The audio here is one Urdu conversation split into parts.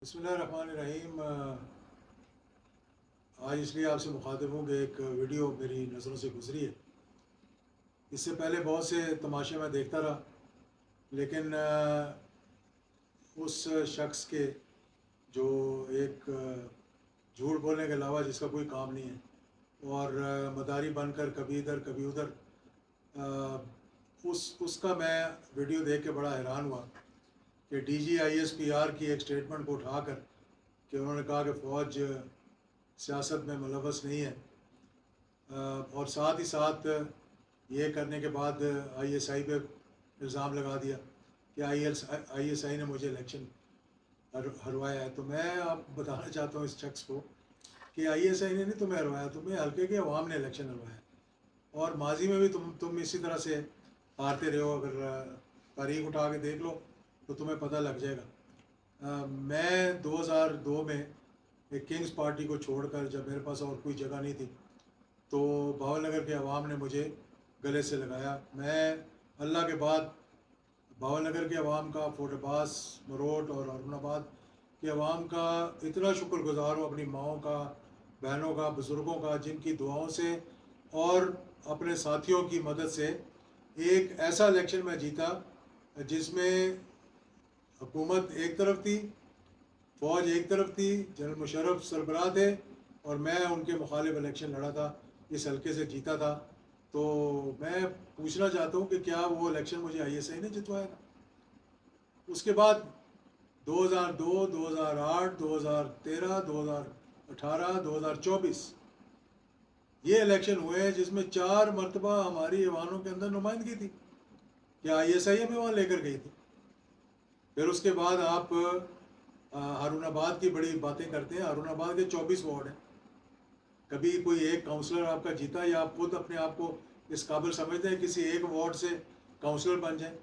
بسم اللہ الرحمن الرحیم۔ آج اس لیے آپ سے مخاطب ہوں کہ ایک ویڈیو میری نظروں سے گزری ہے۔ اس سے پہلے بہت سے تماشے میں دیکھتا رہا، لیکن اس شخص کے جو ایک جھوٹ بولنے کے علاوہ جس کا کوئی کام نہیں ہے اور مداری بن کر کبھی ادھر کبھی ادھر، اس کا میں ویڈیو دیکھ کے بڑا حیران ہوا کہ D G I S P R کی ایک سٹیٹمنٹ کو اٹھا کر کہ انہوں نے کہا کہ فوج سیاست میں ملوث نہیں ہے، اور ساتھ ہی ساتھ یہ کرنے کے بعد آئی ایس آئی پہ الزام لگا دیا کہ آئی ایس آئی نے مجھے الیکشن ہروایا ہے۔ تو میں آپ بتانا چاہتا ہوں اس شخص کو کہ آئی ایس آئی نے نہیں تمہیں ہروایا، تمہیں حلقے کے عوام نے الیکشن ہروایا، اور ماضی میں بھی تم اسی طرح سے ہارتے رہے ہو۔ اگر تاریخ اٹھا کے دیکھ لو تو تمہیں پتہ لگ جائے گا۔ میں 2002 میں ایک کنگز پارٹی کو چھوڑ کر، جب میرے پاس اور کوئی جگہ نہیں تھی، تو بھاول نگر کے عوام نے مجھے گلے سے لگایا۔ میں اللہ کے بعد بھاول نگر کے عوام کا، فورٹ عباس، مروٹ اور ہارون آباد کے عوام کا اتنا شکر گزار ہوں، اپنی ماؤں کا، بہنوں کا، بزرگوں کا، جن کی دعاؤں سے اور اپنے ساتھیوں کی مدد سے ایک ایسا الیکشن میں جیتا جس میں حکومت ایک طرف تھی، فوج ایک طرف تھی، جنرل مشرف سربراہ تھے، اور میں ان کے مخالف الیکشن لڑا تھا، اس حلقے سے جیتا تھا۔ تو میں پوچھنا چاہتا ہوں کہ کیا وہ الیکشن مجھے آئی ایس آئی نے جتوایا تھا؟ اس کے بعد 2002، 2008، 2013، 2018، 2024 یہ الیکشن ہوئے ہیں جس میں 4 مرتبہ ہماری ایوانوں کے اندر نمائندگی تھی، کیا آئی ایس آئی ہمیں وہاں لے کر گئی تھی؟ پھر اس کے بعد آپ ہارون آباد کی بڑی باتیں کرتے ہیں۔ ہارون آباد کے 24 وارڈ ہیں، کبھی کوئی ایک کاؤنسلر آپ کا جیتا، یا آپ خود اپنے آپ کو اس قابل سمجھتے ہیں کسی ایک وارڈ سے کاؤنسلر بن جائیں؟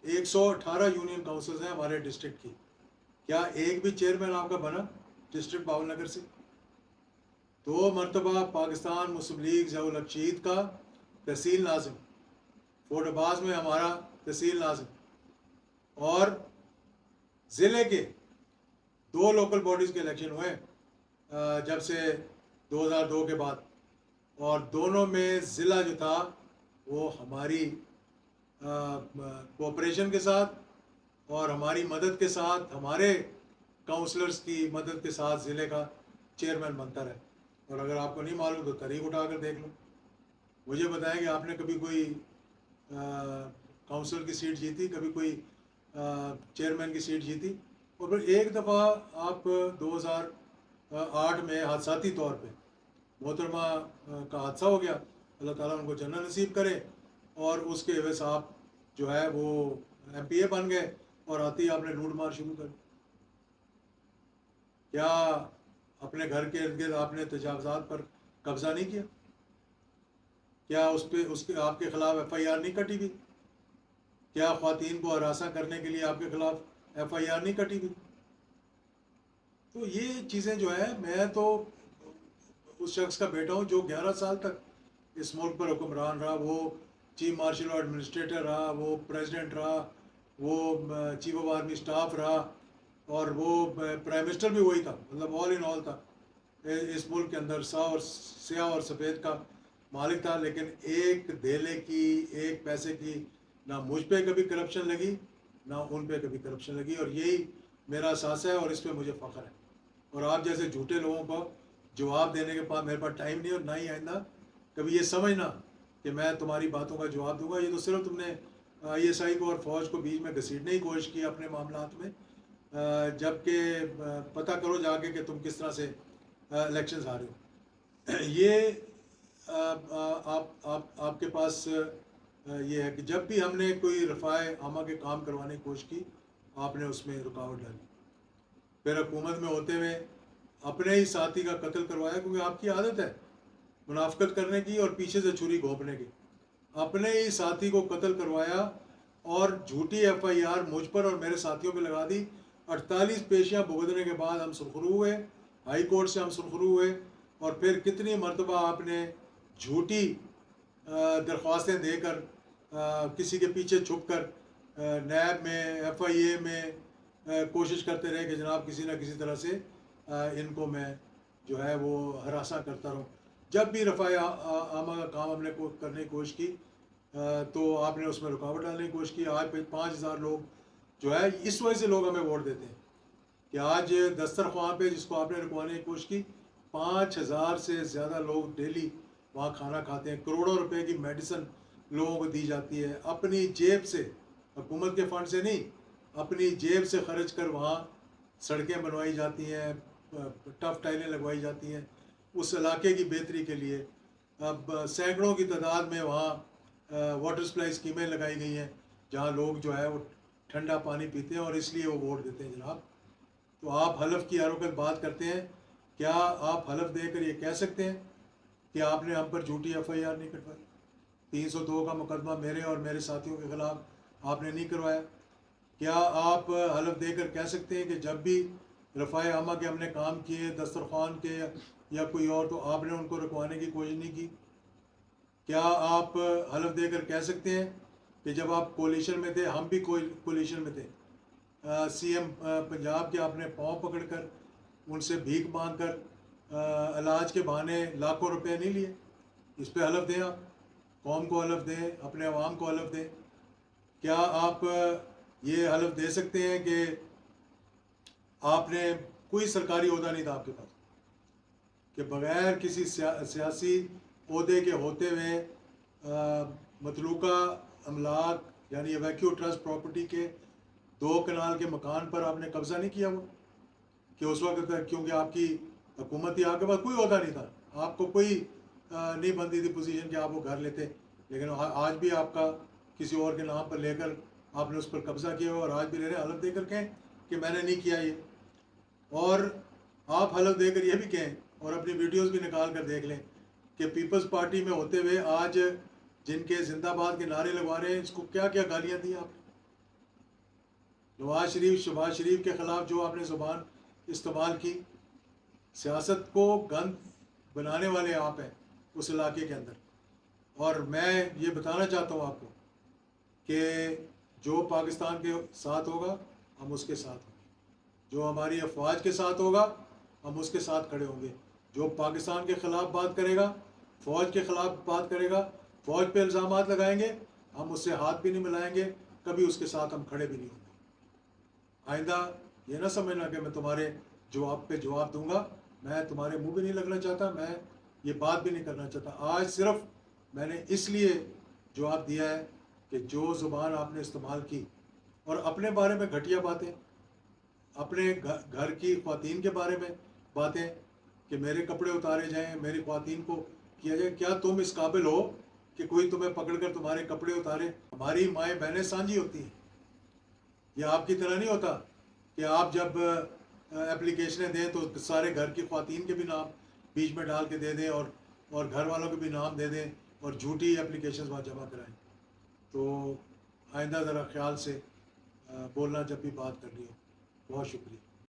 118 یونین کاؤنسلرز ہیں ہمارے ڈسٹرکٹ کی، کیا ایک بھی چیئرمین آپ کا بنا ڈسٹرکٹ بھاول نگر سے؟ 2 مرتبہ پاکستان مسلم لیگ ضیاء الحق شہید کا تحصیل ناظم، فورٹ عباس میں ہمارا تحصیل ناظم، اور ضلع کے 2 لوکل باڈیز کے الیکشن ہوئے جب سے 2002 کے بعد، اور دونوں میں ضلع جو تھا وہ ہماری کوآپریشن کے ساتھ اور ہماری مدد کے ساتھ، ہمارے کاؤنسلرز کی مدد کے ساتھ ضلع کا چیئرمین بنتا رہے۔ اور اگر آپ کو نہیں معلوم تو تاریخ اٹھا کر دیکھ لو، مجھے بتائیں کہ آپ نے کبھی کوئی کاؤنسلر کی سیٹ جیتی، کبھی کوئی چیئرمین کی سیٹ جیتی؟ اور پھر ایک دفعہ آپ 2008 میں حادثاتی طور پہ محترمہ کا حادثہ ہو گیا، اللہ تعالیٰ ان کو جنت نصیب کرے، اور اس کے عوض آپ جو ہے وہ ایم پی اے بن گئے، اور آتے ہی آپ نے لوٹ مار شروع کر دی۔ کیا اپنے گھر کے ارد گرد آپ نے تجاوزات پر قبضہ نہیں کیا؟ کیا اس کے آپ کے خلاف ایف آئی آر نہیں کٹی ہوئی؟ کیا خواتین کو ہراساں کرنے کے لیے آپ کے خلاف ایف آئی آر نہیں کٹی ہوئی؟ تو یہ چیزیں جو ہے، میں تو اس شخص کا بیٹا ہوں جو 11 سال تک اس ملک پر حکمران رہا، وہ چیف مارشل اور ایڈمنسٹریٹر رہا، وہ پریزیڈنٹ رہا، وہ چیف آف آرمی اسٹاف رہا، اور وہ پرائم منسٹر بھی وہی تھا، مطلب آل ان آل تھا اس ملک کے اندر، سیاہ اور سفید کا مالک تھا۔ لیکن ایک دھیلے کی، ایک پیسے کی نہ مجھ پہ کبھی کرپشن لگی، نہ ان پہ کبھی کرپشن لگی، اور یہی میرا احساس ہے، اور اس پہ مجھے فخر ہے۔ اور آپ جیسے جھوٹے لوگوں کو جواب دینے کے بعد میرے پاس ٹائم نہیں، اور نہ ہی آئندہ کبھی یہ سمجھنا کہ میں تمہاری باتوں کا جواب دوں گا۔ یہ تو صرف تم نے آئی ایس آئی کو اور فوج کو بیچ میں گھسیٹنے کی کوشش کی اپنے معاملات میں، جبکہ پتہ کرو جا کے کہ تم کس طرح سے الیکشنز ہارے ہو۔ یہ آپ کے پاس یہ ہے کہ جب بھی ہم نے کوئی رفاع عامہ کے کام کروانے کی کوشش کی، آپ نے اس میں رکاوٹ ڈالی۔ پھر حکومت میں ہوتے ہوئے اپنے ہی ساتھی کا قتل کروایا، کیونکہ آپ کی عادت ہے منافقت کرنے کی اور پیچھے سے چھری گھونپنے کی۔ اپنے ہی ساتھی کو قتل کروایا، اور جھوٹی ایف آئی آر مجھ پر اور میرے ساتھیوں پہ لگا دی۔ 48 پیشیاں بھگتنے کے بعد ہم سرخرو ہوئے، ہائی کورٹ سے ہم سرخرو ہوئے، اور پھر کتنی مرتبہ آپ نے جھوٹی درخواستیں دے کر، کسی کے پیچھے چھپ کر، نیب میں، ایف آئی اے میں، کوشش کرتے رہے کہ جناب کسی نہ کسی طرح سے ان کو میں جو ہے وہ ہراساں کرتا رہوں. جب بھی رفع عامہ کا کام ہم نے کرنے کی کوشش کی تو آپ نے اس میں رکاوٹ ڈالنے کی کوشش کی. آج 5,000 لوگ جو ہے اس وجہ سے لوگ ہمیں ووٹ دیتے ہیں کہ آج دسترخوان پہ جس کو آپ نے رکوانے کی کوشش کی 5,000 سے زیادہ لوگ ڈیلی وہاں کھانا کھاتے ہیں. کروڑوں روپے کی میڈیسن لوگوں کو دی جاتی ہے اپنی جیب سے, حکومت کے فنڈ سے نہیں, اپنی جیب سے خرچ کر وہاں سڑکیں بنوائی جاتی ہیں, ٹف ٹائلیں لگوائی جاتی ہیں اس علاقے کی بہتری کے لیے. اب سینکڑوں کی تعداد میں وہاں واٹر سپلائی اسکیمیں لگائی گئی ہیں جہاں لوگ جو ہے وہ ٹھنڈا پانی پیتے ہیں اور اس لیے وہ ووٹ دیتے ہیں جناب. تو آپ حلف کی ہر وقت بات کرتے ہیں, کیا آپ حلف دے کر یہ کہہ سکتے ہیں کہ آپ نے ہم پر جھوٹی FIR نہیں کٹوائی؟ 302 کا مقدمہ میرے اور میرے ساتھیوں کے خلاف آپ نے نہیں کروایا. کیا آپ حلف دے کر کہہ سکتے ہیں کہ جب بھی رفع عامہ کے ہم نے کام کیے دسترخوان کے یا کوئی اور تو آپ نے ان کو رکوانے کی کوشش نہیں کی؟ کیا آپ حلف دے کر کہہ سکتے ہیں کہ جب آپ کولیشن میں تھے, ہم بھی کولیشن میں تھے, CM پنجاب کے آپ نے پاؤں پکڑ کر ان سے بھیک مانگ کر علاج کے بہانے لاکھوں روپے نہیں لیے؟ اس پہ حلف دیں, آپ قوم کو حلف دیں, اپنے عوام کو حلف دیں. کیا آپ یہ حلف دے سکتے ہیں کہ آپ نے کوئی سرکاری عہدہ نہیں تھا آپ کے پاس, کہ بغیر کسی سیاسی عہدے کے ہوتے ہوئے متروکہ املاک یعنی ویکیو ٹرسٹ پراپرٹی کے 2 کنال کے مکان پر آپ نے قبضہ نہیں کیا؟ وہ کہ اس وقت کیونکہ آپ کی حکومت تھی, آپ کے پاس کوئی عہدہ نہیں تھا, آپ کو کوئی نہیں بنتی تھی پوزیشن کہ آپ وہ گھر لیتے, لیکن آج بھی آپ کا کسی اور کے نام پر لے کر آپ نے اس پر قبضہ کیا اور آج بھی لے رہے ہیں. حلف دے کر کہیں کہ میں نے نہیں کیا یہ. اور آپ حلف دے کر یہ بھی کہیں اور اپنی ویڈیوز بھی نکال کر دیکھ لیں کہ پیپلز پارٹی میں ہوتے ہوئے آج جن کے زندہ باد کے نعرے لگوا رہے ہیں اس کو کیا کیا گالیاں دی آپ نے. نواز شریف شہباز شریف کے خلاف جو آپ نے زبان استعمال کی, سیاست کو گند بنانے والے آپ ہیں اس علاقے کے اندر. اور میں یہ بتانا چاہتا ہوں آپ کو کہ جو پاکستان کے ساتھ ہوگا ہم اس کے ساتھ ہوں گے, جو ہماری افواج کے ساتھ ہوگا ہم اس کے ساتھ کھڑے ہوں گے. جو پاکستان کے خلاف بات کرے گا, فوج کے خلاف بات کرے گا, فوج پہ الزامات لگائیں گے, ہم اس سے ہاتھ بھی نہیں ملائیں گے, کبھی اس کے ساتھ ہم کھڑے بھی نہیں ہوں گے. آئندہ یہ نہ سمجھنا کہ میں تمہارے جواب پہ جواب دوں گا, میں تمہارے منہ بھی نہیں لگنا چاہتا, میں یہ بات بھی نہیں کرنا چاہتا. آج صرف میں نے اس لیے جواب دیا ہے کہ جو زبان آپ نے استعمال کی اور اپنے بارے میں گھٹیا باتیں, اپنے گھر کی خواتین کے بارے میں باتیں کہ میرے کپڑے اتارے جائیں, میری خواتین کو کیا جائے, کیا تم اس قابل ہو کہ کوئی تمہیں پکڑ کر تمہارے کپڑے اتارے؟ ہماری مائیں بہنیں سانجھی ہوتی ہیں, یہ آپ کی طرح نہیں ہوتا کہ آپ جب اپلیکیشنیں دیں تو سارے گھر کی خواتین کے بھی نام بیچ میں ڈال کے دے دیں اور گھر والوں کے بھی نام دے دیں اور جھوٹی اپلیکیشنز وہاں جمع کرائیں. تو آئندہ ذرا خیال سے بولنا جب بھی بات کرنی ہو. بہت شکریہ.